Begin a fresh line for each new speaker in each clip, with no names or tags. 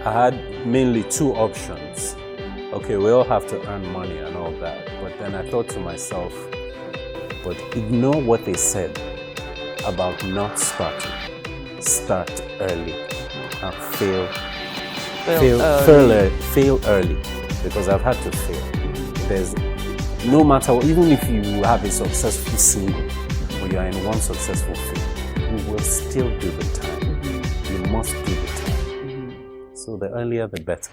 I had mainly two options. Okay, we all have to earn money and all that, but then I thought to myself, but ignore what they said about not starting. Start early and fail early, because I've had to fail. There's no matter what, even if you have a successful single or you are in one successful film, you will still do the time. You must do the time. So the earlier the better.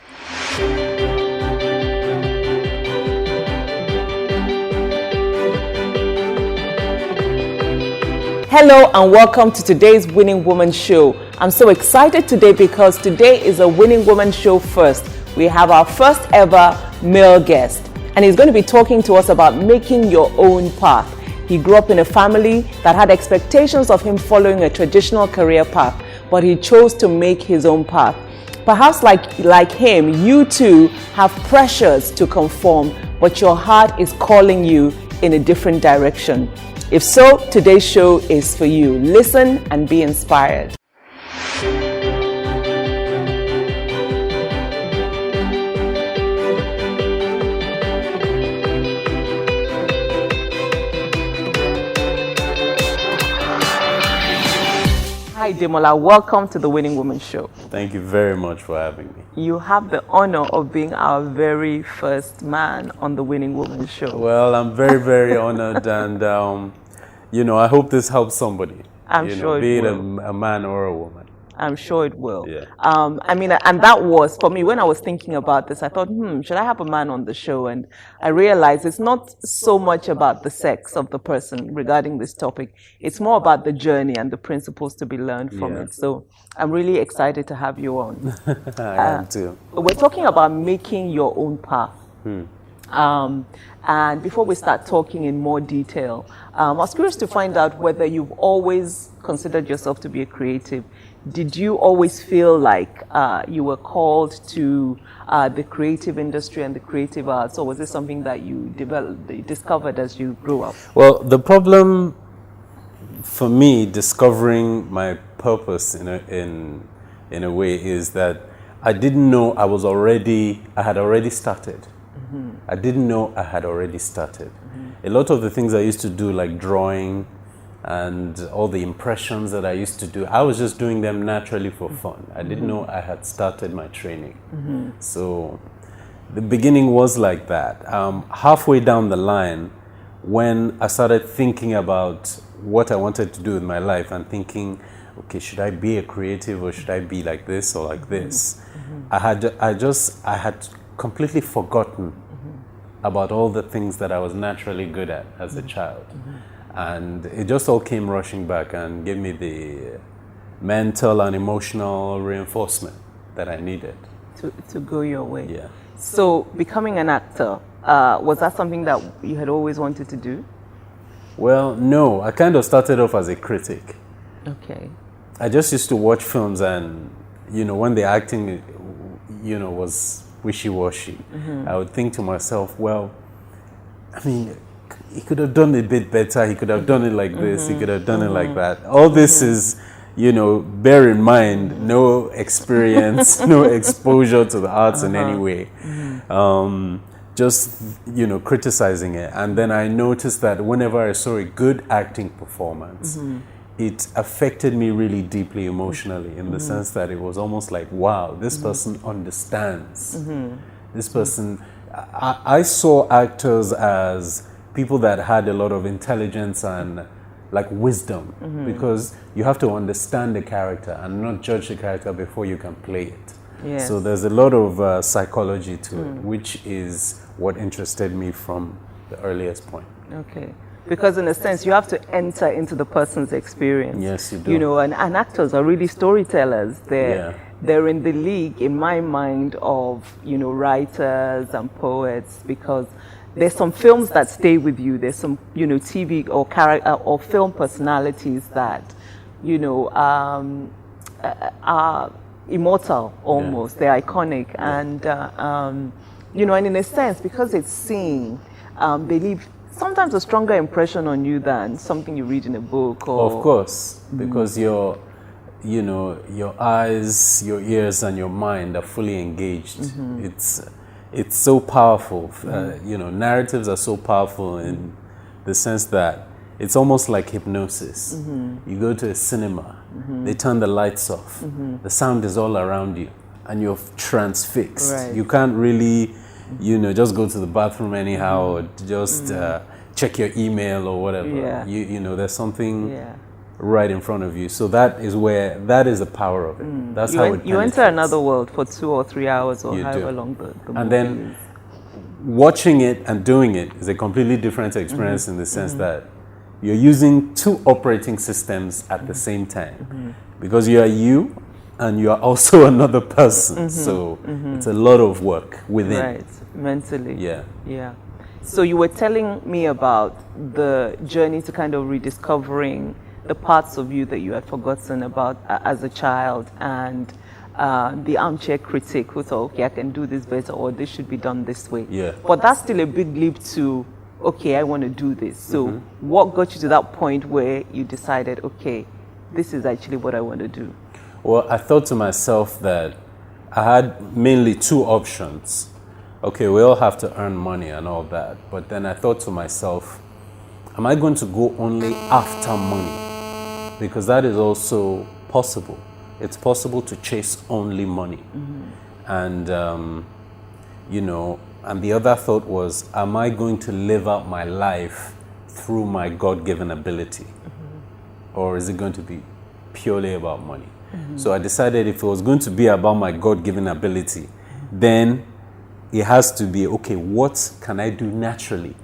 Hello and welcome to today's Winning Woman Show. I'm so excited today because today is a Winning Woman Show first. We have our first ever male guest and he's going to be talking to us about making your own path. He grew up in a family that had expectations of him following a traditional career path, but he chose to make his own path. Perhaps like him, you too have pressures to conform, but your heart is calling you in a different direction. If so, today's show is for you. Listen and be inspired. Hi Demola, welcome to the Winning Woman Show.
Thank you very much for having me.
You have the honor of being our very first man on the Winning Woman Show.
Well, I'm very, very honored, and I hope this helps somebody.
I'm sure
be
it
it
will.
a man or a woman.
I'm sure it will.
Yeah.
And that was, for me, when I was thinking about this, I thought, should I have a man on the show? And I realized it's not so much about the sex of the person regarding this topic. It's more about the journey and the principles to be learned from it. So I'm really excited to have you on.
I am too.
We're talking about making your own path. And before we start talking in more detail, I was curious to find out whether you've always considered yourself to be a creative. Did you always feel like you were called to the creative industry and the creative arts, or was this something that you discovered as you grew up?
Well, the problem for me discovering my purpose in a way is that I didn't know I had already started. I didn't know I had already started. A lot of the things I used to do, like drawing and all the impressions that I used to do, I was just doing them naturally for fun. I didn't know I had started my training. So the beginning was like that. Halfway down the line, when I started thinking about what I wanted to do with my life and thinking, okay, should I be a creative or should I be like this or like this? I had completely forgotten about all the things that I was naturally good at as a child. And it just all came rushing back and gave me the mental and emotional reinforcement that I needed.
To go your way.
Yeah.
So becoming an actor, was that something that you had always wanted to do?
Well, no. I kind of started off as a critic.
Okay. I
just used to watch films and, when the acting, was wishy-washy, I would think to myself, well, he could have done it a bit better, he could have done it like this, he could have done it like that. All this is, bear in mind, no experience, no exposure to the arts in any way. Just, criticizing it. And then I noticed that whenever I saw a good acting performance, it affected me really deeply emotionally in the sense that it was almost like, wow, this person understands. This person, I saw actors as people that had a lot of intelligence and like wisdom, because you have to understand the character and not judge the character before you can play it.
Yes.
So there's a lot of psychology to it, which is what interested me from the earliest point.
Okay. Because in a sense, you have to enter into the person's experience.
Yes, you do.
And actors are really storytellers. They're in the league, in my mind, of, writers and poets, because there's some films that stay with you. There's some, TV or character or film personalities that, are immortal almost. They're iconic. And, and in a sense, because it's seen, they leave sometimes a stronger impression on you than something you read in a book. Or
of course, because you're you know, your eyes, your ears, and your mind are fully engaged. It's so powerful. You know, narratives are so powerful in the sense that it's almost like hypnosis. You go to a cinema, they turn the lights off, the sound is all around you, and you're transfixed.
Right.
You can't really, you know, just go to the bathroom anyhow or just check your email or whatever.
Yeah.
You know, there's something right in front of you. So that is the power of it. That's how it
You enter
penetrates.
another world for 2 or 3 hours or
You
however
do.
long the movie
And then
is.
watching it and doing it is a completely different experience in the sense that you're using 2 operating systems at the same time because you are you and you are also another person. So it's a lot of work within.
Right, mentally.
Yeah.
Yeah. So you were telling me about the journey to kind of rediscovering the parts of you that you had forgotten about as a child, and the armchair critic who thought, okay, I can do this better, or this should be done this way.
Yeah.
But that's still a big leap to, okay, I want to do this. So what got you to that point where you decided, okay, this is actually what I want to do?
Well, I thought to myself that I had mainly 2 options. Okay, we all have to earn money and all that. But then I thought to myself, am I going to go only after money? Because that is also possible. It's possible to chase only money. And, you know, and the other thought was, am I going to live out my life through my God-given ability? Or is it going to be purely about money? So I decided if it was going to be about my God-given ability, then it has to be, okay, what can I do naturally?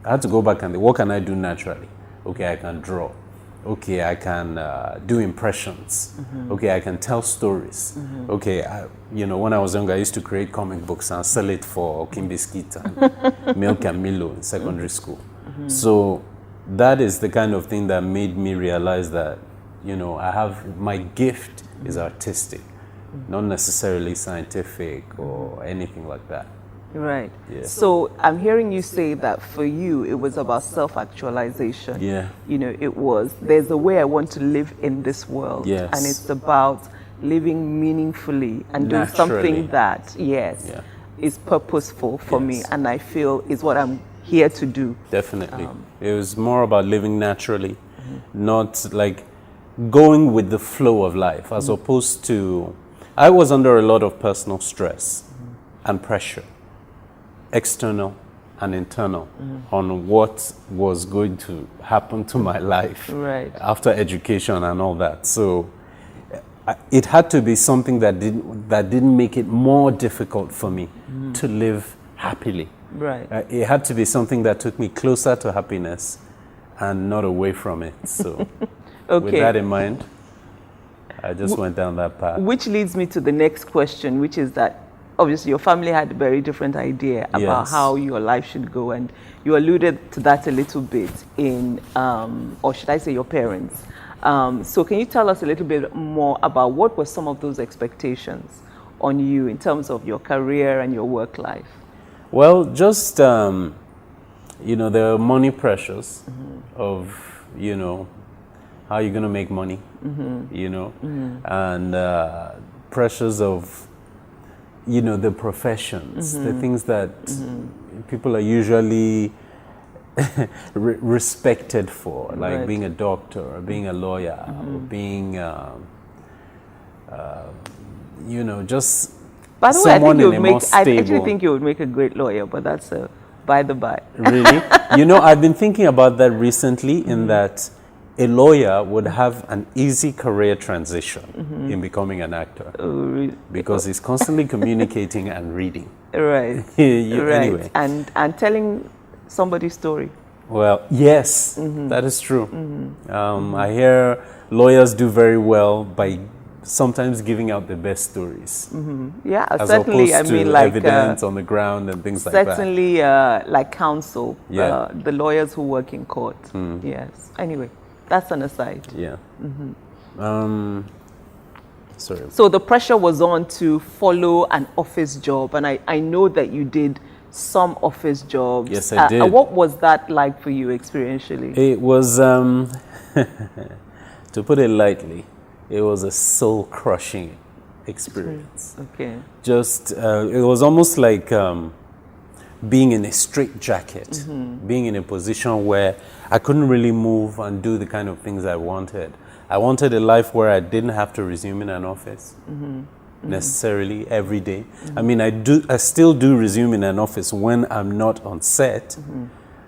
I had to go back and what can I do naturally? Okay, I can draw. Okay, I can do impressions. Okay, I can tell stories. Okay, you know, when I was younger, I used to create comic books and sell it for Kim Biscuit and Milk and Milo in secondary school. So that is the kind of thing that made me realize that, you know, my gift is artistic, not necessarily scientific or anything like that.
Right.
Yeah.
So I'm hearing you say that for you, it was about self-actualization.
Yeah.
You know, there's a way I want to live in this world.
Yes.
And it's about living meaningfully and doing
Naturally.
something that, is purposeful for me and I feel is what I'm here to do.
Definitely. It was more about living naturally, not like going with the flow of life, as opposed to, I was under a lot of personal stress and pressure, external and internal, on what was going to happen to my life after education and all that. So it had to be something that didn't make it more difficult for me to live happily.
Right.
It had to be something that took me closer to happiness and not away from it. So with that in mind, I just went down that path.
Which leads me to the next question, which is that obviously your family had a very different idea about how your life should go, and you alluded to that a little bit in, or should I say your parents. So can you tell us a little bit more about what were some of those expectations on you in terms of your career and your work life?
Well, just, you know, there are money pressures of, you know, how you're going to make money, you know, and pressures of, you know, the professions, the things that people are usually respected for, like being a doctor or being a lawyer or being, you know, just
by the way, I actually think you would make a great lawyer, but that's a by the by.
Really? You know, I've been thinking about that recently in that a lawyer would have an easy career transition in becoming an actor because he's constantly communicating and reading.
Right.
Anyway.
And telling somebody's story.
Well, yes, that is true. I hear lawyers do very well by sometimes giving out the best stories.
Yeah,
as
certainly.
opposed
I mean,
to
like
evidence on the ground and things like that.
Certainly, like counsel, the lawyers who work in court. Yes. Anyway, that's an aside.
Yeah. Sorry.
So the pressure was on to follow an office job, and I know that you did some office jobs.
Yes, I did.
What was that like for you experientially?
It was, to put it lightly, it was a soul-crushing experience.
Okay.
Just, it was almost like being in a straitjacket, being in a position where I couldn't really move and do the kind of things I wanted. I wanted a life where I didn't have to resume in an office necessarily every day. I mean, I still do resume in an office when I'm not on set,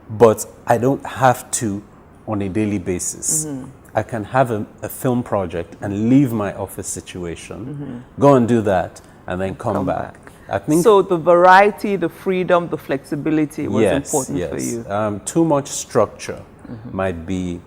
but I don't have to on a daily basis. I can have a film project and leave my office situation, go and do that, and then come back. I think
so. The variety, the freedom, the flexibility was important for you.
Too much structure might be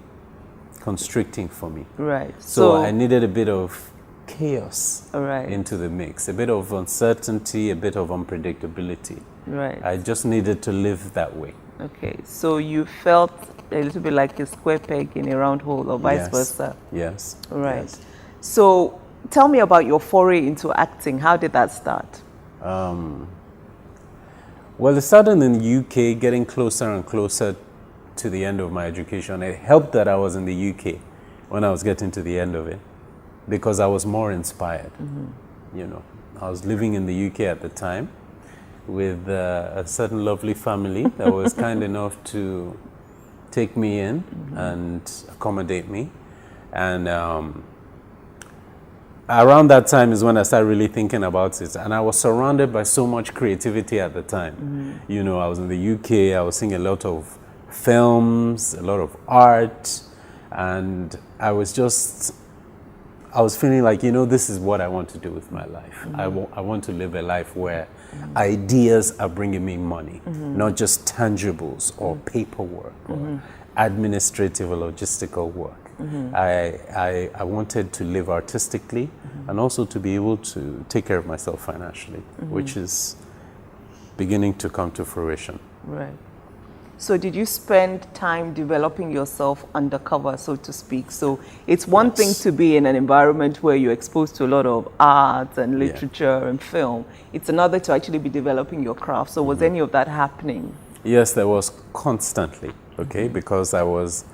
constricting for me.
Right.
So I needed a bit of chaos
right.
into the mix, a bit of uncertainty, a bit of unpredictability.
Right.
I just needed to live that way.
Okay. So you felt a little bit like a square peg in a round hole, or vice versa.
Yes.
Right.
Yes.
So tell me about your foray into acting. How did that start?
Well, it started in the UK, getting closer and closer to the end of my education. It helped that I was in the UK when I was getting to the end of it, because I was more inspired. You know, I was living in the UK at the time with a certain lovely family that was kind enough to take me in and accommodate me. And around that time is when I started really thinking about it. And I was surrounded by so much creativity at the time. You know, I was in the UK, I was seeing a lot of films, a lot of art, and I was feeling like, you know, this is what I want to do with my life. I want to live a life where ideas are bringing me money, not just tangibles or paperwork or administrative or logistical work. I wanted to live artistically and also to be able to take care of myself financially, which is beginning to come to fruition.
Right. So did you spend time developing yourself undercover, so to speak? So it's one thing to be in an environment where you're exposed to a lot of art and literature and film. It's another to actually be developing your craft. So was any of that happening?
Yes, there was constantly, okay, because I was,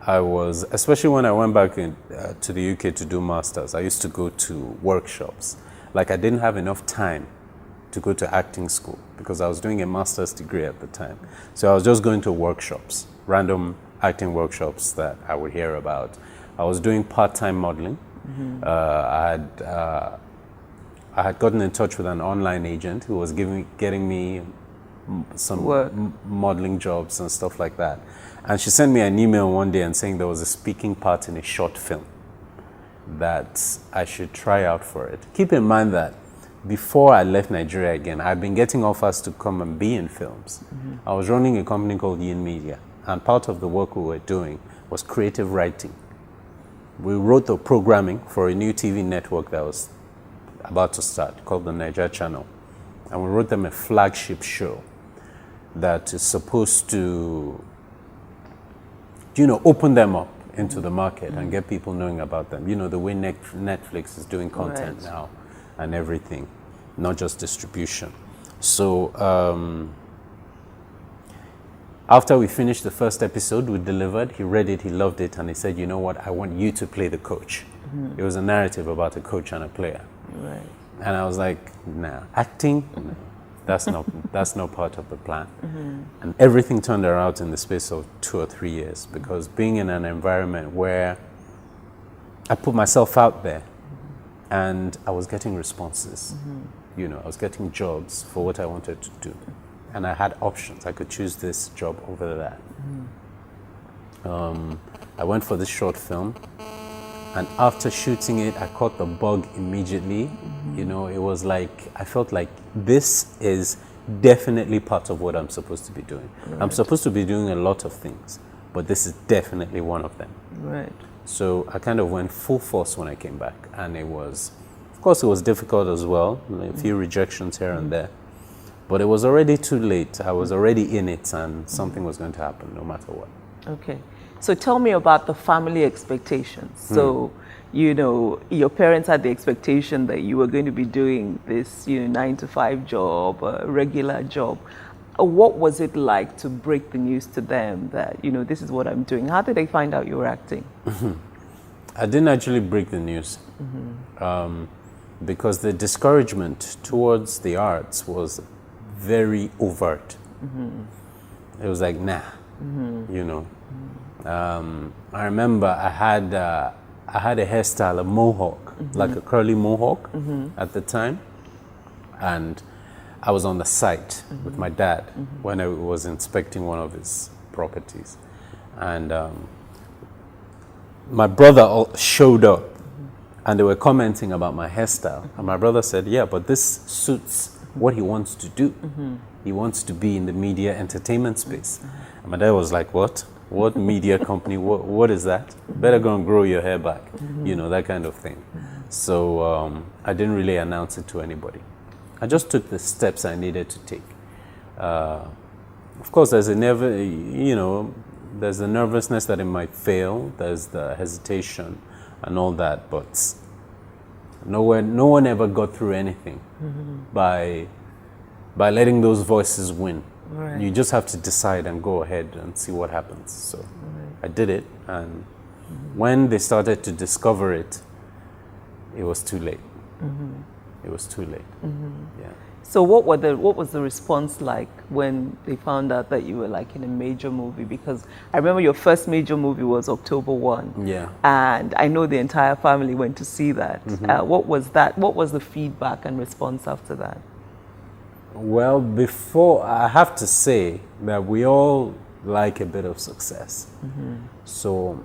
especially when I went back to the UK to do masters, I used to go to workshops. Like, I didn't have enough time to go to acting school because I was doing a master's degree at the time. So I was just going to workshops, random acting workshops that I would hear about. I was doing part-time modeling. I had gotten in touch with an online agent who was getting me some modeling jobs and stuff like that. And she sent me an email one day and saying there was a speaking part in a short film that I should try out for it. Keep in mind that before I left Nigeria again, I'd been getting offers to come and be in films. I was running a company called Yin Media, and part of the work we were doing was creative writing. We wrote the programming for a new TV network that was about to start called the Niger Channel. And we wrote them a flagship show that is supposed to, you know, open them up into the market and get people knowing about them. You know, the way Netflix is doing content now and everything, not just distribution. So after we finished the first episode, we delivered, he read it, he loved it, and he said, you know what, I want you to play the coach. It was a narrative about a coach and a player.
Right.
And I was like, nah, acting? No, that's not part of the plan. And everything turned around in the space of 2 or 3 years, because being in an environment where I put myself out there and I was getting responses. You know, I was getting jobs for what I wanted to do. And I had options. I could choose this job over that. I went for this short film. And after shooting it, I caught the bug immediately. You know, it was like, I felt like this is definitely part of what I'm supposed to be doing. I'm supposed to be doing a lot of things, but this is definitely one of them.
Right.
So I kind of went full force when I came back. And it was, of course, it was difficult as well. A few rejections here and there. But it was already too late. I was already in it, and something was going to happen no matter what.
Okay. So tell me about the family expectations. So, you know, your parents had the expectation that you were going to be doing this, you know, 9-to-5 job, a regular job. What was it like to break the news to them that, you know, this is what I'm doing? How did they find out you were acting?
I didn't actually break the news because the discouragement towards the arts was very overt. It was like, nah, you know. I remember I had a hairstyle, a mohawk, like a curly mohawk at the time, and I was on the site with my dad when I was inspecting one of his properties, and my brother showed up, and they were commenting about my hairstyle, and my brother said, yeah, but this suits what he wants to do. He wants to be in the media entertainment space. And my dad was like, what? What media company? What is that? Better go and grow your hair back. You know, that kind of thing. So I didn't really announce it to anybody. I just took the steps I needed to take. Of course, there's there's the nervousness that it might fail. There's the hesitation and all that. But no one ever got through anything by letting those voices win. Right. You just have to decide and go ahead and see what happens. So I did it, and when they started to discover it, it was too late. It was too late. Yeah.
So what was the response like when they found out that you were like in a major movie? Because I remember your first major movie was October 1. Yeah. And I know the entire family went to see that. What was that? What was the feedback and response after that?
Well, before, I have to say that we all like a bit of success. So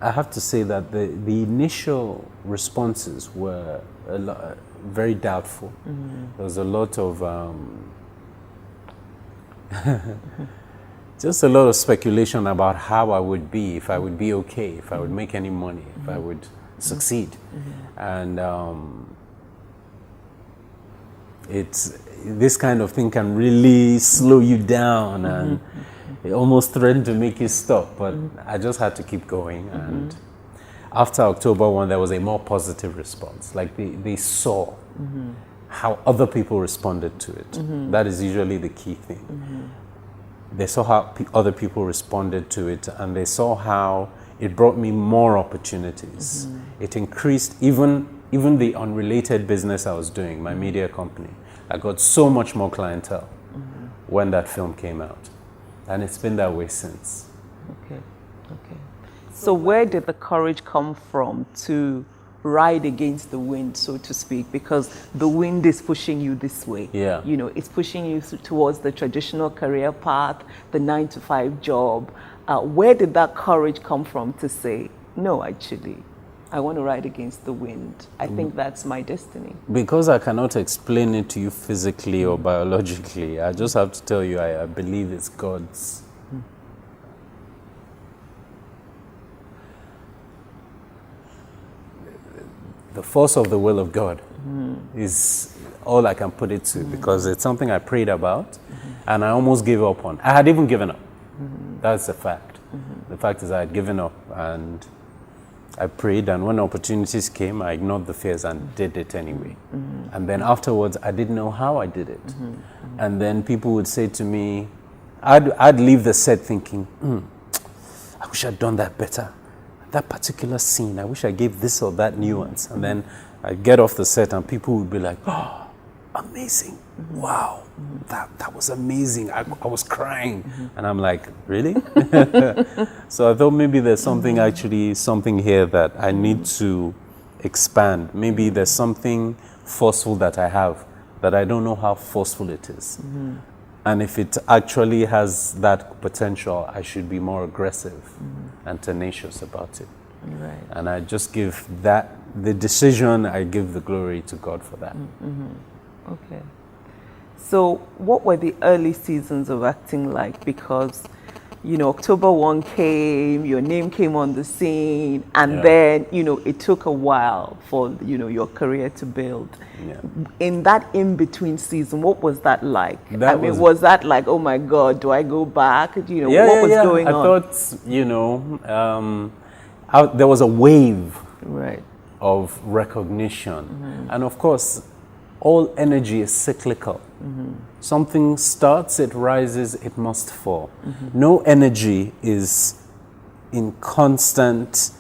I have to say that the initial responses were very doubtful. There was a lot of, just a lot of speculation about how I would be, if I would be okay, if I would make any money, if I would succeed. And this kind of thing can really slow you down and it almost threatened to make you stop, but I just had to keep going. And after October 1, there was a more positive response. Like they saw how other people responded to it. That is usually the key thing. They saw how other people responded to it, and they saw how it brought me more opportunities. It increased even the unrelated business I was doing, my media company. I got so much more clientele when that film came out. And it's been that way since.
Okay. So where did the courage come from to ride against the wind, so to speak? Because the wind is pushing you this way. Yeah. You know, it's pushing you towards the traditional career path, the 9-to-5 job. Where did that courage come from to say, no, actually, I want to ride against the wind. I think that's my destiny. Because
I cannot explain it to you physically or biologically, I just have to tell you, I believe it's God's. The force of the will of God is all I can put it to, because it's something I prayed about and I almost gave up on. I had even given up. That's a fact. The fact is I had given up, and I prayed, and when opportunities came, I ignored the fears and did it anyway. And then afterwards, I didn't know how I did it. And then people would say to me, I'd leave the set thinking, I wish I'd done that better. That particular scene, I wish I gave this or that nuance. And then I'd get off the set and people would be like, oh, amazing. Wow, that was amazing. I was crying. And I'm like, really? So I thought maybe there's something here that I need to expand. Maybe there's something forceful that I have that I don't know how forceful it is. And if it actually has that potential, I should be more aggressive and tenacious about it. Right. And I just give the decision, I give the glory to God for that.
Okay. So what were the early seasons of acting like? Because, October 1 came, your name came on the scene, and then, it took a while for, your career to build. Yeah. In that in-between season, what was that like? Was that like, oh my God, do I go back? What was going on?
I thought, there was a wave of recognition. And of course, all energy is cyclical. Something starts, it rises, it must fall. No energy is in constant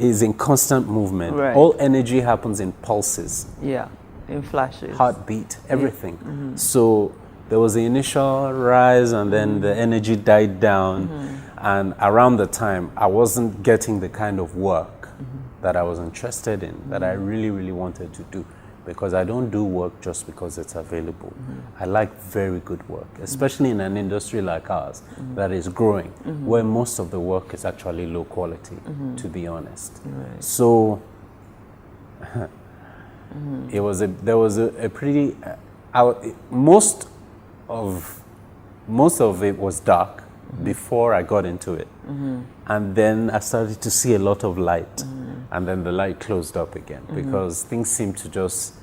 is in constant movement.
Right.
All energy happens in pulses.
Yeah, in flashes.
Heartbeat, everything. So there was the initial rise, and then the energy died down. And around the time, I wasn't getting the kind of work that I was interested in, that I really, really wanted to do. Because I don't do work just because it's available. I like very good work, especially in an industry like ours that is growing, where most of the work is actually low quality, to be honest.
Right.
So there was a pretty most of it was dark before I got into it, and then I started to see a lot of light, and then the light closed up again because things seemed to just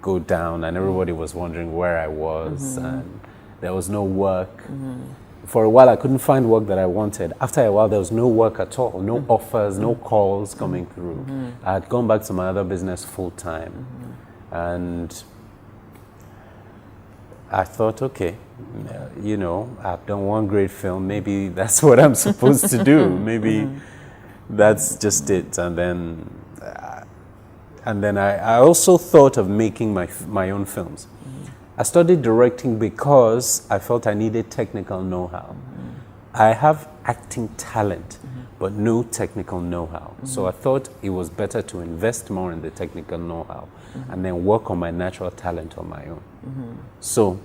go down, and everybody was wondering where I was, and there was no work. For a while, I couldn't find work that I wanted. After a while, there was no work at all, no offers, no calls coming through. I had gone back to my other business full time, and I thought, okay, you know, I've done one great film. Maybe that's what I'm supposed to do. Maybe that's just it. And then I also thought of making my own films. I studied directing because I felt I needed technical know-how. I have acting talent, but no technical know-how. So I thought it was better to invest more in the technical know-how and then work on my natural talent on my own. So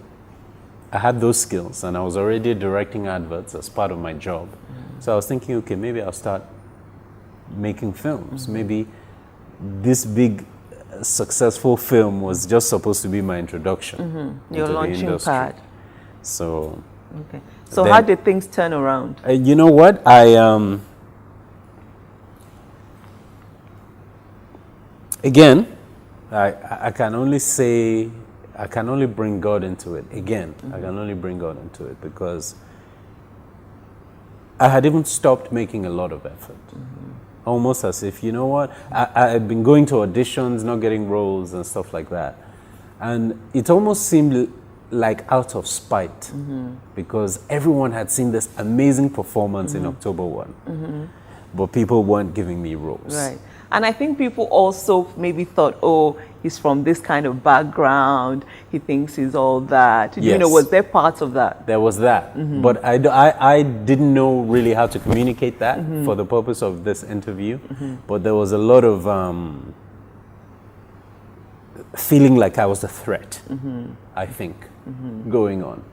I had those skills, and I was already directing adverts as part of my job. So I was thinking, okay, maybe I'll start making films. Maybe this big successful film was just supposed to be my introduction
Your
into the
launching
industry.
pad.
So,
Okay. So
then-
how did things turn around?
you know what? Again, I can only say, I can only bring God into it. Again, I can only bring God into it because I had even stopped making a lot of effort. Almost as if, you know what, I had been going to auditions, not getting roles and stuff like that. And it almost seemed like out of spite because everyone had seen this amazing performance in October 1. But people weren't giving me roles.
Right. And I think people also maybe thought, oh, he's from this kind of background. He thinks he's all that. You know,
Yes.
was there part of that?
There was that. But I didn't know really how to communicate that for the purpose of this interview. But there was a lot of feeling like I was a threat, I think, going on.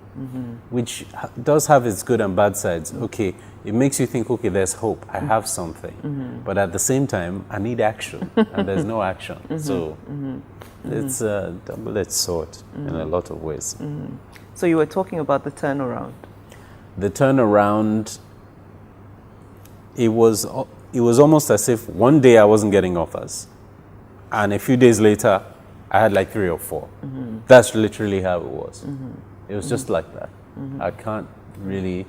Which does have its good and bad sides. Okay, it makes you think, okay, there's hope, I have something. But at the same time, I need action, and there's no action. So it's a double-edged sword in a lot of ways.
So you were talking about the turnaround.
The turnaround, it was almost as if one day I wasn't getting offers, and a few days later, I had like 3 or 4. That's literally how it was. It was just like that. I can't really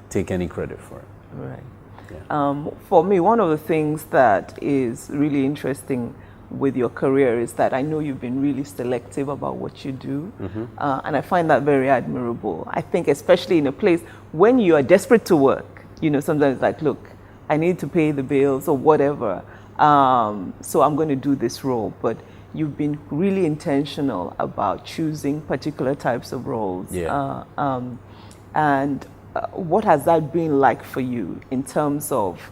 take any credit for it.
Right.
Yeah.
For me, one of the things that is really interesting with your career is that I know you've been really selective about what you do, and I find that very admirable. I think especially in a place when you are desperate to work, you know, sometimes like, look, I need to pay the bills or whatever, so I'm going to do this role. But you've been really intentional about choosing particular types of roles.
Yeah.
And what has that been like for you in terms of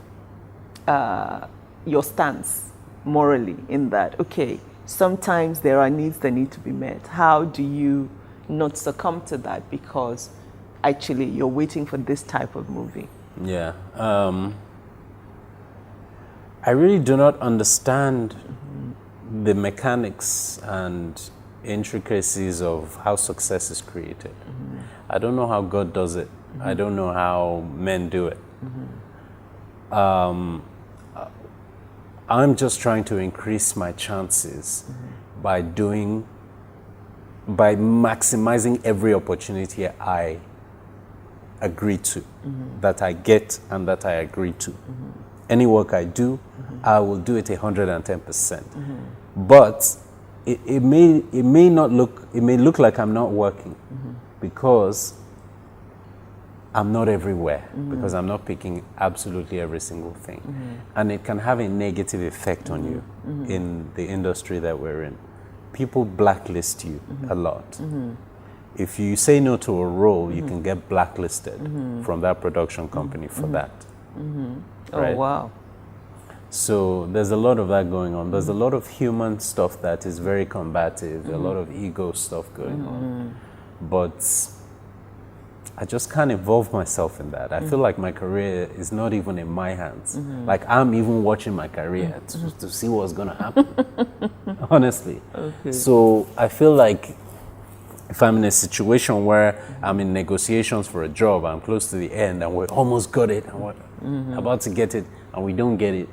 your stance morally in that, okay, sometimes there are needs that need to be met. How do you not succumb to that because actually you're waiting for this type of movie?
Yeah. I really do not understand the mechanics and intricacies of how success is created. I don't know how God does it. I don't know how men do it. I'm just trying to increase my chances by maximizing every opportunity I agree to, that I get and that I agree to. Any work I do, I will do it 110%. But it may look like I'm not working because I'm not everywhere because I'm not picking absolutely every single thing. And it can have a negative effect on you in the industry that we're in. People blacklist you a lot. If you say no to a role, you can get blacklisted from that production company for that. Right?
Oh, wow.
So there's a lot of that going on. There's a lot of human stuff that is very combative, a lot of ego stuff going on. But I just can't involve myself in that. I feel like my career is not even in my hands. Like I'm even watching my career to see what's gonna happen, honestly.
Okay.
So I feel like if I'm in a situation where I'm in negotiations for a job, I'm close to the end and we almost got it and we're about to get it and we don't get it,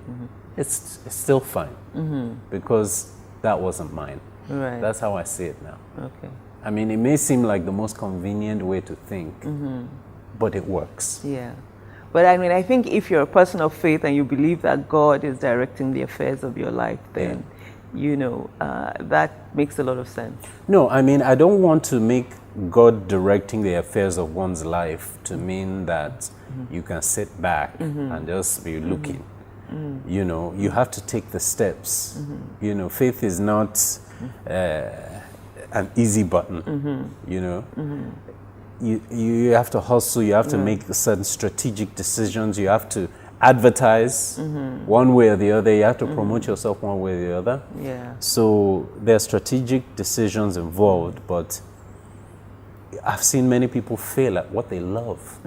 it's still fine because that wasn't mine.
Right.
That's how I see it now.
Okay.
I mean, it may seem like the most convenient way to think, but it works.
Yeah. But I mean, I think if you're a person of faith and you believe that God is directing the affairs of your life, then, you know, that makes a lot of sense.
No, I mean, I don't want to make God directing the affairs of one's life to mean that you can sit back and just be looking. You know, you have to take the steps. You know, faith is not an easy button, you know. You have to hustle, you have to make certain strategic decisions, you have to advertise one way or the other, you have to promote yourself one way or the other.
Yeah.
So there are strategic decisions involved, but I've seen many people fail at what they love.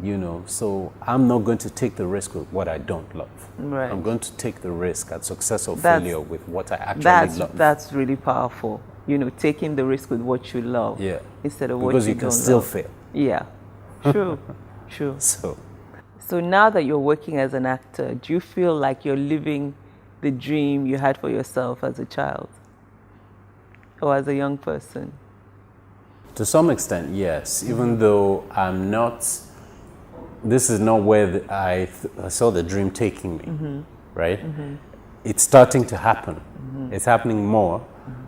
You know, so I'm not going to take the risk with what I don't love.
Right.
I'm going to take the risk at success or failure with what I actually love.
That's really powerful. You know, taking the risk with what you love.
Yeah.
Instead of
because
what you
can
don't
still
love.
fail.
Yeah. True. True.
So
now that you're working as an actor, do you feel like you're living the dream you had for yourself as a child or as a young person?
to some extent, yes. Even though I'm not, this is not where I saw the dream taking me, right? It's starting to happen. It's happening more,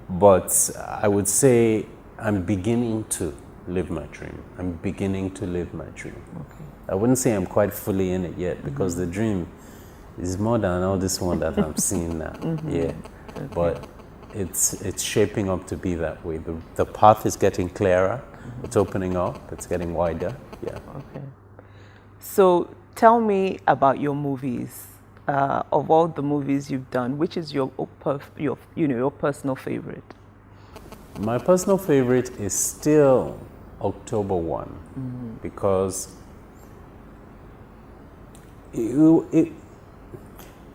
but I would say I'm beginning to live my dream. I'm beginning to live my dream.
Okay.
I wouldn't say I'm quite fully in it yet because the dream is more than all this one that I'm seeing now. Yeah, but it's shaping up to be that way. The path is getting clearer. It's opening up. It's getting wider. Yeah.
Okay. So tell me about your movies. Of all the movies you've done, which is your personal favorite?
My personal favorite is still October 1 because it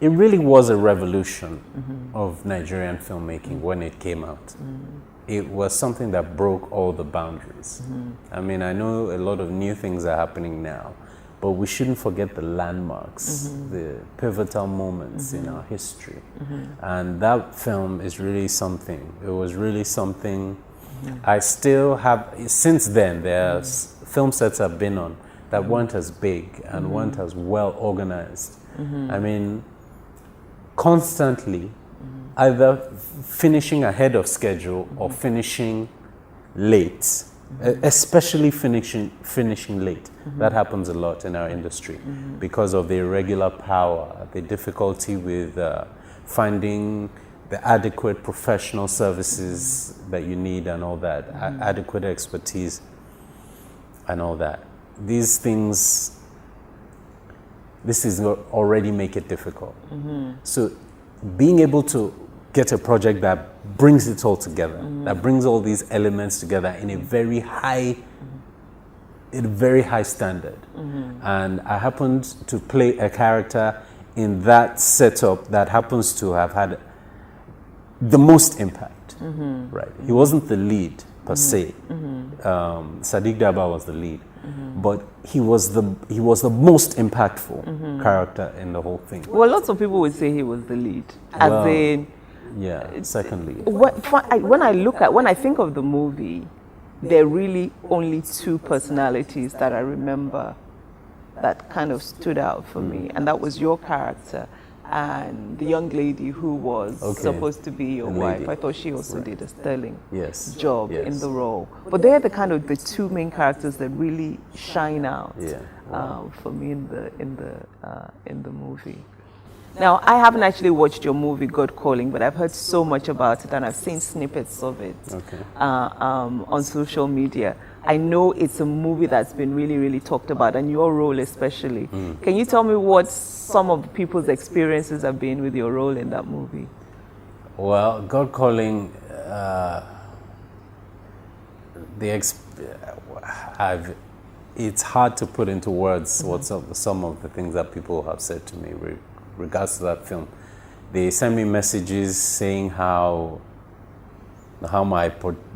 really was a revolution of Nigerian filmmaking when it came out. It was something that broke all the boundaries. I mean, I know a lot of new things are happening now, but we shouldn't forget the landmarks, the pivotal moments in our history. And that film is really something. It was really something. I still have, since then, there's film sets I've been on that weren't as big and weren't as well organized. I mean, constantly either finishing ahead of schedule or finishing late, especially finishing late. That happens a lot in our industry because of the irregular power, the difficulty with finding the adequate professional services that you need and all that, adequate expertise and all that. These things, this is already make it difficult. So being able to get a project that brings it all together, that brings all these elements together in a very high standard. And I happened to play a character in that setup that happens to have had the most impact, right? He wasn't the lead per se. Sadiq Daba was the lead, but he was the most impactful character in the whole thing.
Well, lots of people would say he was the lead, as in.
Yeah, second lead.
When I think of the movie, there are really only two personalities that I remember that kind of stood out for me, and that was your character and the young lady who was supposed to be your wife. I thought she also did a sterling job in the role. But they're the kind of the two main characters that really shine out for me in the movie. Now, I haven't actually watched your movie, God Calling, but I've heard so much about it and I've seen snippets of it on social media. I know it's a movie that's been really, really talked about, and your role especially. Can you tell me what some of the people's experiences have been with your role in that movie?
Well, God Calling, it's hard to put into words what some of the things that people have said to me regards to that film. They send me messages saying how my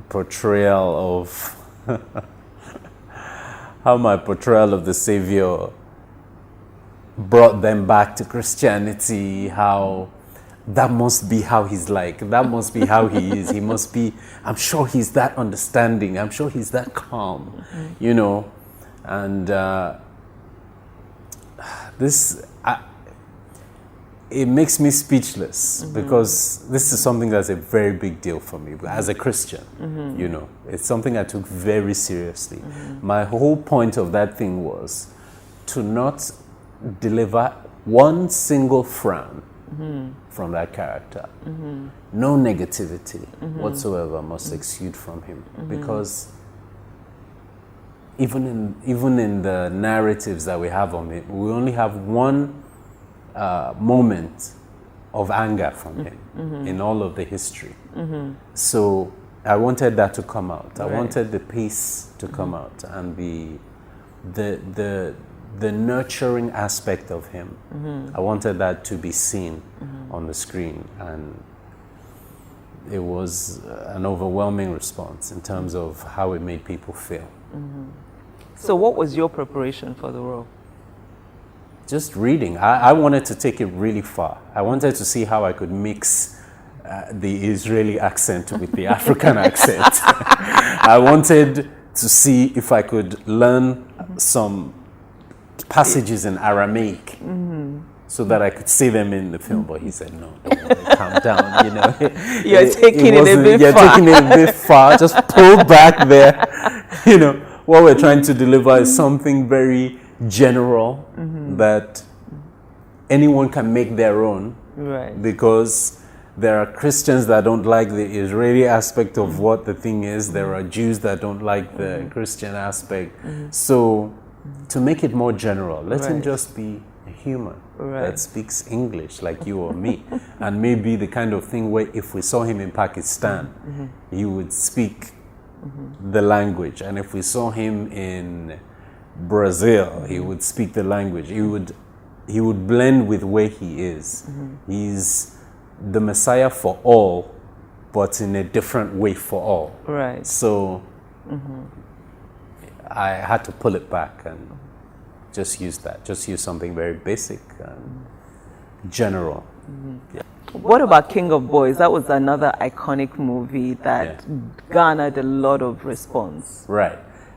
portrayal of how my portrayal of the Savior brought them back to Christianity, how that must be how he's like, that must be how he is, he must be, I'm sure he's that understanding, I'm sure he's that calm, you know. And it makes me speechless because this is something that's a very big deal for me as a Christian. You know, it's something I took very seriously. My whole point of that thing was to not deliver one single frown from that character. No negativity whatsoever must exude from him, because even in the narratives that we have on it, we only have one moment of anger from him in all of the history. So I wanted that to come out. I wanted the peace to come out, and the nurturing aspect of him. I wanted that to be seen on the screen, and it was an overwhelming response in terms of how it made people feel.
So what was your preparation for the role?
Just reading. I wanted to take it really far. I wanted to see how I could mix the Israeli accent with the African accent. I wanted to see if I could learn some passages in Aramaic so that I could say them in the film. But he said, no, don't worry, calm down. You know,
you're taking it a bit far.
You're taking it a bit far. Just pull back there. You know, what we're trying to deliver is something very general that anyone can make their own, because there are Christians that don't like the Israeli aspect of what the thing is. There are Jews that don't like the Christian aspect. So to make it more general, let him just be a human that speaks English like you or me. And maybe the kind of thing where if we saw him in Pakistan, he would speak the language, and if we saw him in Brazil, he would speak the language. He would blend with where he is. He's the Messiah for all, but in a different way for all. So I had to pull it back and just use that. Just use something very basic and general.
What about King of Boys? That was another iconic movie that garnered a lot of response.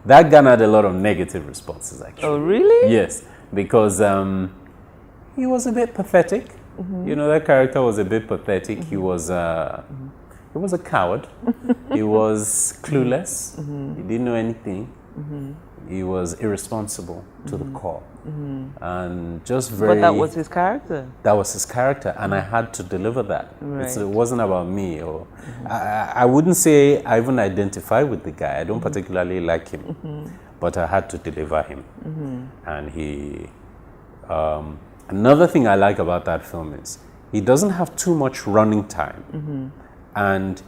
That garnered a lot of negative responses, actually.
Oh, really?
Yes, because he was a bit pathetic. You know, that character was a bit pathetic. He was a coward. He was clueless. He didn't know anything. He was irresponsible to the core. And just very...
But that was his character.
That was his character, and I had to deliver that. It wasn't about me. Or I wouldn't say I even identify with the guy. I don't particularly like him, but I had to deliver him. And he... another thing I like about that film is he doesn't have too much running time. And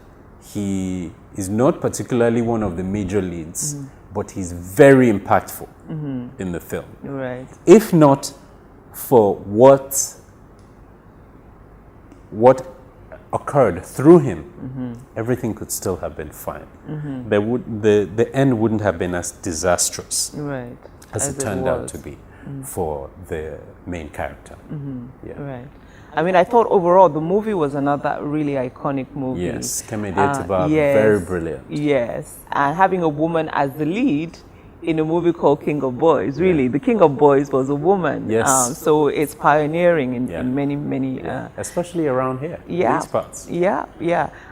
he is not particularly one of the major leads, but he's very impactful in the film. If not for what occurred through him, everything could still have been fine. The end wouldn't have been as disastrous as it turned out to be for the main character.
I mean, I thought overall the movie was another really iconic movie.
Yes, Kemede Tiba, very brilliant.
Yes, and having a woman as the lead in a movie called King of Boys. Really, the King of Boys was a woman.
Yes.
So it's pioneering in many.
Especially around here,
Yeah.
these parts.
Yeah.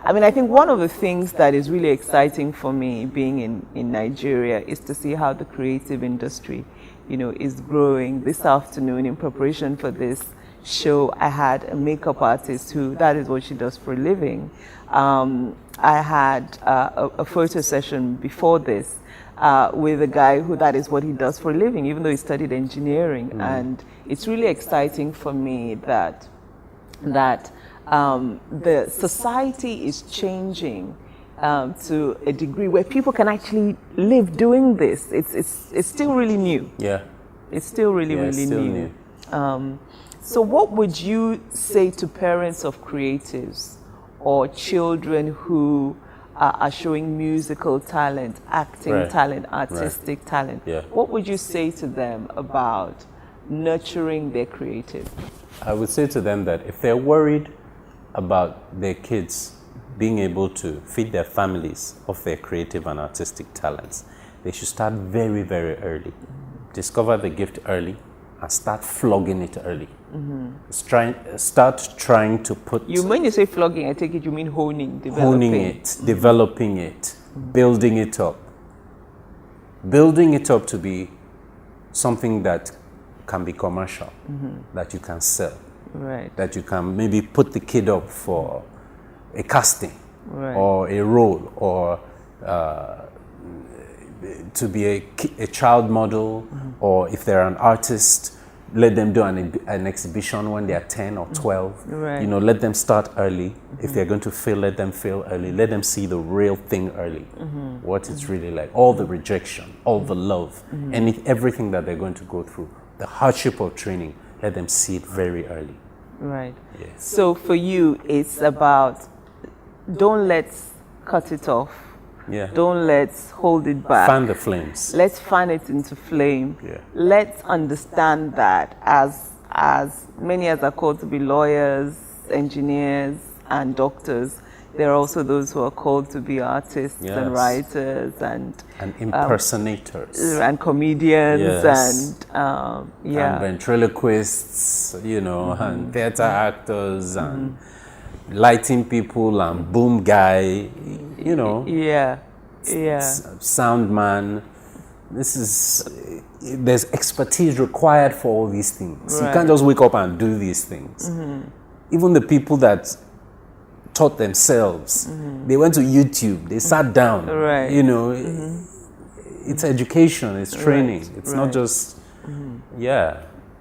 I mean, I think one of the things that is really exciting for me being in Nigeria is to see how the creative industry, is growing. This afternoon, in preparation for this show, I had a makeup artist who, that is what she does for a living. I had a photo session before this with a guy who that is what he does for a living, even though he studied engineering. And it's really exciting for me that the society is changing to a degree where people can actually live doing this. It's still really new.
Yeah.
It's still really new. So what would you say to parents of creatives or children who are showing musical talent, acting talent, artistic talent?
Yeah.
What would you say to them about nurturing their creative?
I would say to them that if they're worried about their kids being able to feed their families of their creative and artistic talents, they should start very, very early. Discover the gift early and start flogging it early. Start trying to put...
When you say flogging, I take it you mean honing, developing.
Honing it, developing it, building it up. Building it up to be something that can be commercial, that you can sell.
Right.
That you can maybe put the kid up for a casting
or
a role or to be a child model, or if they're an artist, let them do an exhibition when they're 10 or 12.
Right.
Let them start early. If they're going to fail, let them fail early. Let them see the real thing early, what it's really like. All the rejection, all the love, everything that they're going to go through, the hardship of training, let them see it very early.
Right.
Yes.
So for you, it's about don't let's cut it off.
Yeah.
Don't let's hold it back.
Fan the flames.
Let's fan it into flame.
Yeah.
Let's understand that as many as are called to be lawyers, engineers, and doctors, there are also those who are called to be artists and writers and
impersonators
and comedians
and ventriloquists, and theater actors and lighting people and boom guy, sound man. There's expertise required for all these things. You can't just wake up and do these things. Even the people that taught themselves, they went to YouTube, they sat down, it's education, it's training, it's not just,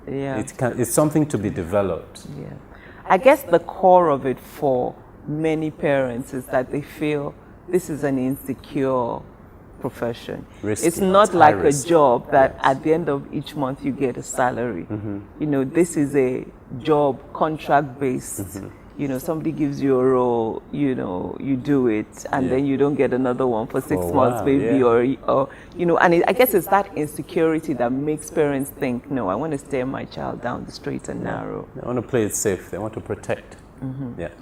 it's something to be developed.
Yeah. I guess the core of it for many parents is that they feel this is an insecure profession.
Risky.
It's not like a job that at the end of each month you get a salary. This is a job, contract based. Somebody gives you a role, you do it, and then you don't get another one for 6 months, maybe, or and I guess it's that insecurity that makes parents think, no, I want to steer my child down the straight and narrow.
They want to play it safe. They want to protect.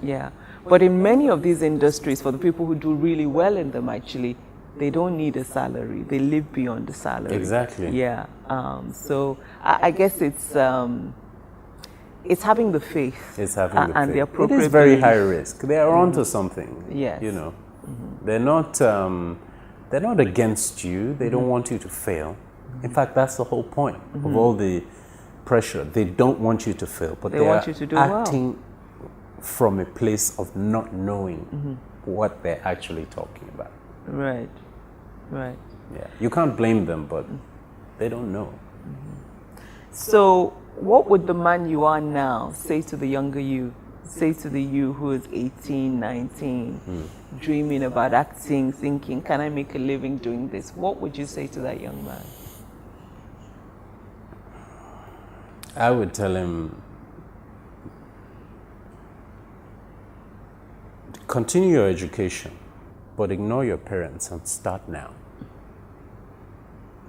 Yeah. But in many of these industries, for the people who do really well in them, actually, they don't need a salary. They live beyond the salary.
Exactly.
Yeah. So I guess it's having the faith.
It's having the
and
faith.
the appropriate.
It is very high risk. They are onto something.
Yes.
They're not against you. They don't want you to fail. In fact, that's the whole point of all the pressure. They don't want you to fail, but they
want
are
you to do
acting from a place of not knowing what they're actually talking about.
Right.
Yeah. You can't blame them, but they don't know.
So what would the man you are now say to the younger you, say to the you who is 18, 19, dreaming about acting, thinking, can I make a living doing this? What would you say to that young man?
I would tell him, continue your education, but ignore your parents and start now.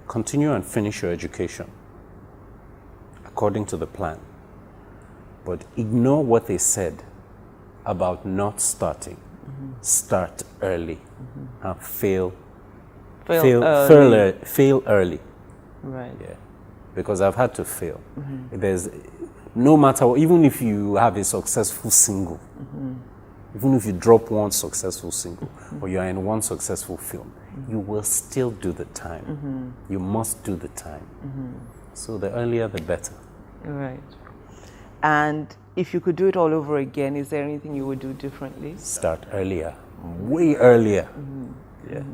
Continue and finish your education according to the plan, but ignore what they said about not starting. Start early and fail Fail early.
Right.
Yeah, because I've had to fail. There's no matter what, even if you have a successful single, even if you drop one successful single or you are in one successful film, you will still do the time. You must do the time. So the earlier, the better.
Right. And if you could do it all over again, is there anything you would do differently?
Start earlier, way earlier. Yeah.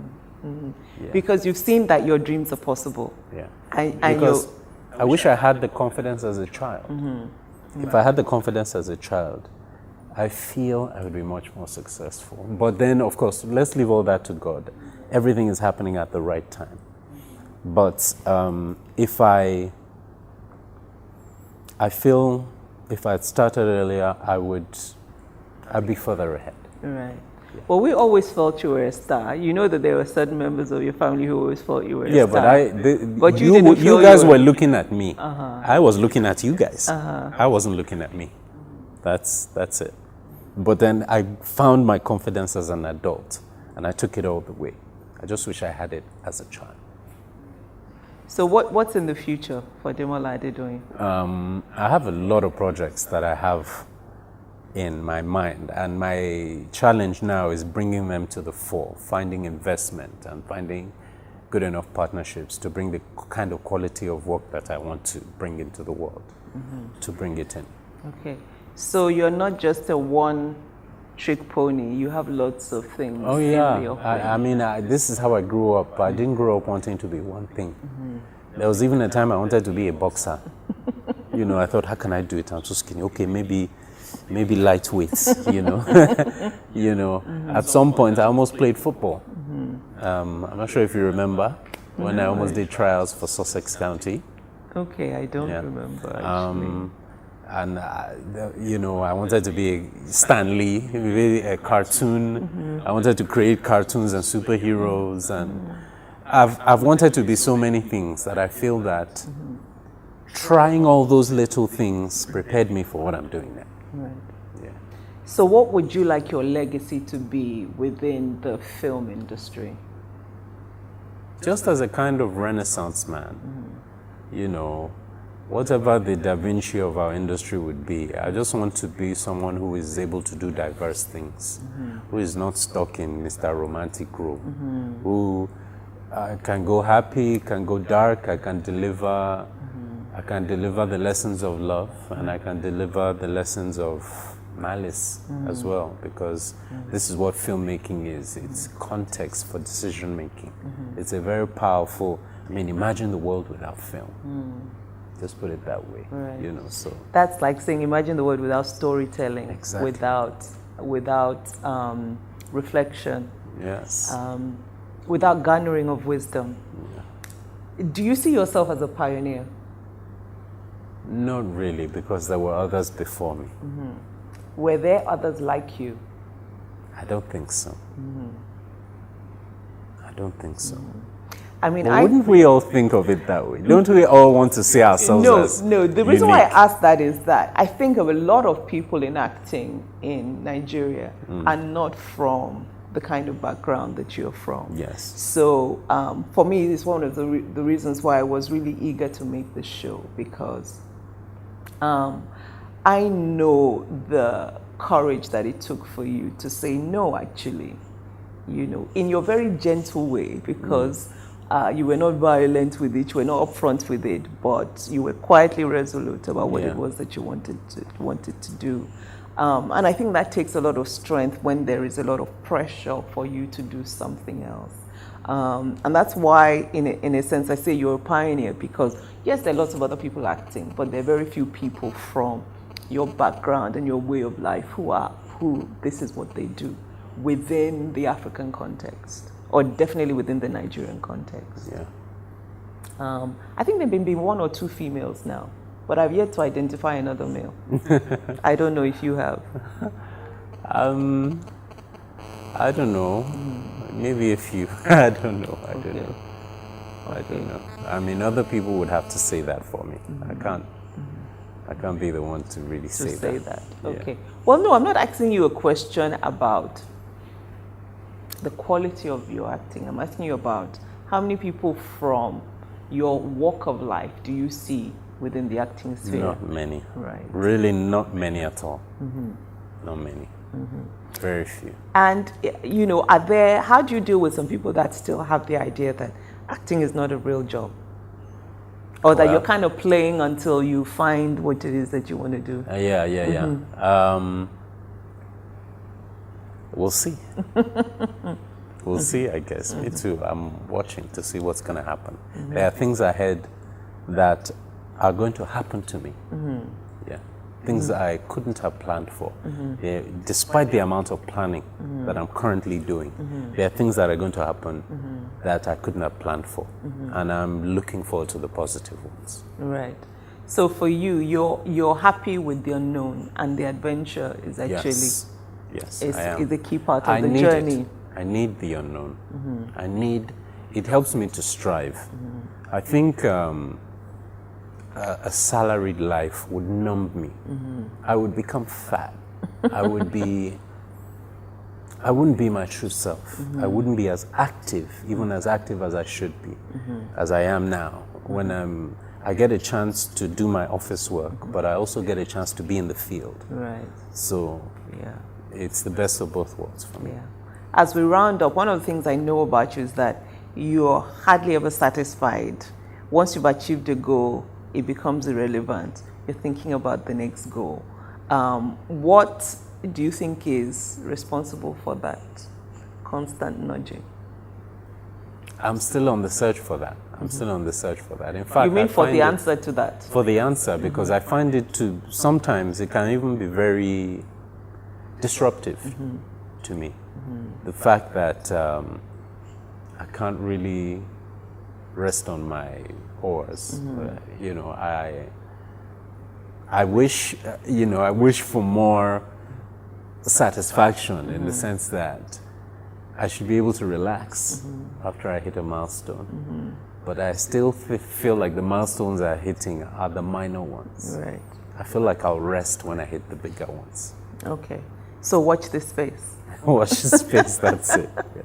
Yeah.
Because you've seen that your dreams are possible.
Yeah.
And
because I wish I had the confidence as a child. If I had the confidence as a child, I feel I would be much more successful. But then, of course, let's leave all that to God. Everything is happening at the right time. But if I feel if I had started earlier, I'd be further ahead.
Right. Yeah. Well, we always felt you were a star. You know that there were certain members of your family who always thought you were a star.
Yeah, but you guys were looking at me. I was looking at you guys. I wasn't looking at me. That's it. But then I found my confidence as an adult, and I took it all the way. I just wish I had it as a child.
So what's in the future for Demola Adedoyin?
I have a lot of projects that I have in my mind, and my challenge now is bringing them to the fore, finding investment and finding good enough partnerships to bring the kind of quality of work that I want to bring into the world, to bring it in.
Okay. So you're not just a one-trick pony. You have lots of things.
Oh yeah. I mean, this is how I grew up. I didn't grow up wanting to be one thing. There was even a time I wanted to be a boxer. You know, I thought, how can I do it? I'm so skinny. Okay, maybe lightweights. You know. At some point, I almost played football. I'm not sure if you remember when I almost did trials for Sussex County.
Okay, I don't remember actually.
And I wanted to be a Stan Lee, a cartoon. I wanted to create cartoons and superheroes, and I've wanted to be so many things that I feel that trying all those little things prepared me for what I'm doing now.
Right.
Yeah.
So what would you like your legacy to be within the film industry?
Just as a kind of Renaissance man, whatever the Da Vinci of our industry would be, I just want to be someone who is able to do diverse things, who is not stuck in Mr. Romantic role, who can go happy, can go dark, I can deliver the lessons of love, and I can deliver the lessons of malice as well, because this is what filmmaking is. It's context for decision making. It's a very powerful, imagine the world without film. Just put it that way,
right.
So
that's like saying, imagine the world without storytelling,
exactly.
without reflection,
yes,
without garnering of wisdom.
Yeah.
Do you see yourself as a pioneer?
Not really, because there were others before me.
Were there others like you?
I don't think so. I don't think so. Wouldn't we all think of it that way? Don't we all want to see ourselves as
No. The reason why I ask that is that I think of a lot of people in acting in Nigeria are not from the kind of background that you're from.
Yes.
So for me, it's one of the reasons why I was really eager to make this show, because I know the courage that it took for you to say no, actually, in your very gentle way, because you were not violent with it, you were not upfront with it, but you were quietly resolute about what it was that you wanted to do. And I think that takes a lot of strength when there is a lot of pressure for you to do something else. And that's why, in a sense, I say you're a pioneer, because yes, there are lots of other people acting, but there are very few people from your background and your way of life who this is what they do within the African context, or definitely within the Nigerian context.
Yeah.
I think there have been one or two females now, but I've yet to identify another male. I don't know if you have.
I don't know. Maybe a few. I don't know. I don't know. I don't know. Other people would have to say that for me. I can't be the one to really say that.
Okay.
Yeah.
Well, no, I'm not asking you a question about the quality of your acting. I'm asking you about How many people from your walk of life do you see within the acting sphere?
Not many.
Right.
Really not many at all. Not many. Very few.
And, how do you deal with some people that still have the idea that acting is not a real job? Or that you're kind of playing until you find what it is that you want to do?
Yeah. We'll see. We'll see, I guess. Me too. I'm watching to see what's going to happen. There are things ahead that are going to happen to me. Yeah. Things that I couldn't have planned for. Yeah, despite the amount of planning that I'm currently doing, there are things that are going to happen that I couldn't have planned for. And I'm looking forward to the positive ones.
Right. So for you, you're happy with the unknown, and the adventure is actually
yes,
is a key part of
I
the
need
journey.
I need the unknown. It helps me to strive. I think a salaried life would numb me. I would become fat. I wouldn't be my true self. I wouldn't be as active, even as active as I should be, as I am now. When I get a chance to do my office work, but I also get a chance to be in the field.
Right.
So it's the best of both worlds for me.
Yeah. As we round up, one of the things I know about you is that you're hardly ever satisfied. Once you've achieved a goal, it becomes irrelevant. You're thinking about the next goal. What do you think is responsible for that constant nudging?
I'm still on the search for that. In fact,
you mean for the answer to that?
For the answer, because I find it sometimes it can even be very disruptive to me. The fact that I can't really rest on my oars. I wish for more satisfaction in the sense that I should be able to relax after I hit a milestone. But I still feel like the milestones I'm hitting are the minor ones.
Right.
I feel like I'll rest when I hit the bigger ones.
Okay. So watch this space.
Watch this space, that's it. Yeah.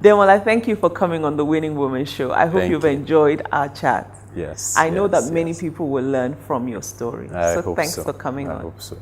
Demola, thank you for coming on the Winning Woman Show. I hope you've enjoyed our chat.
Yes.
I know that many people will learn from your story.
I
so
hope
thanks
so.
for coming on.
I hope so.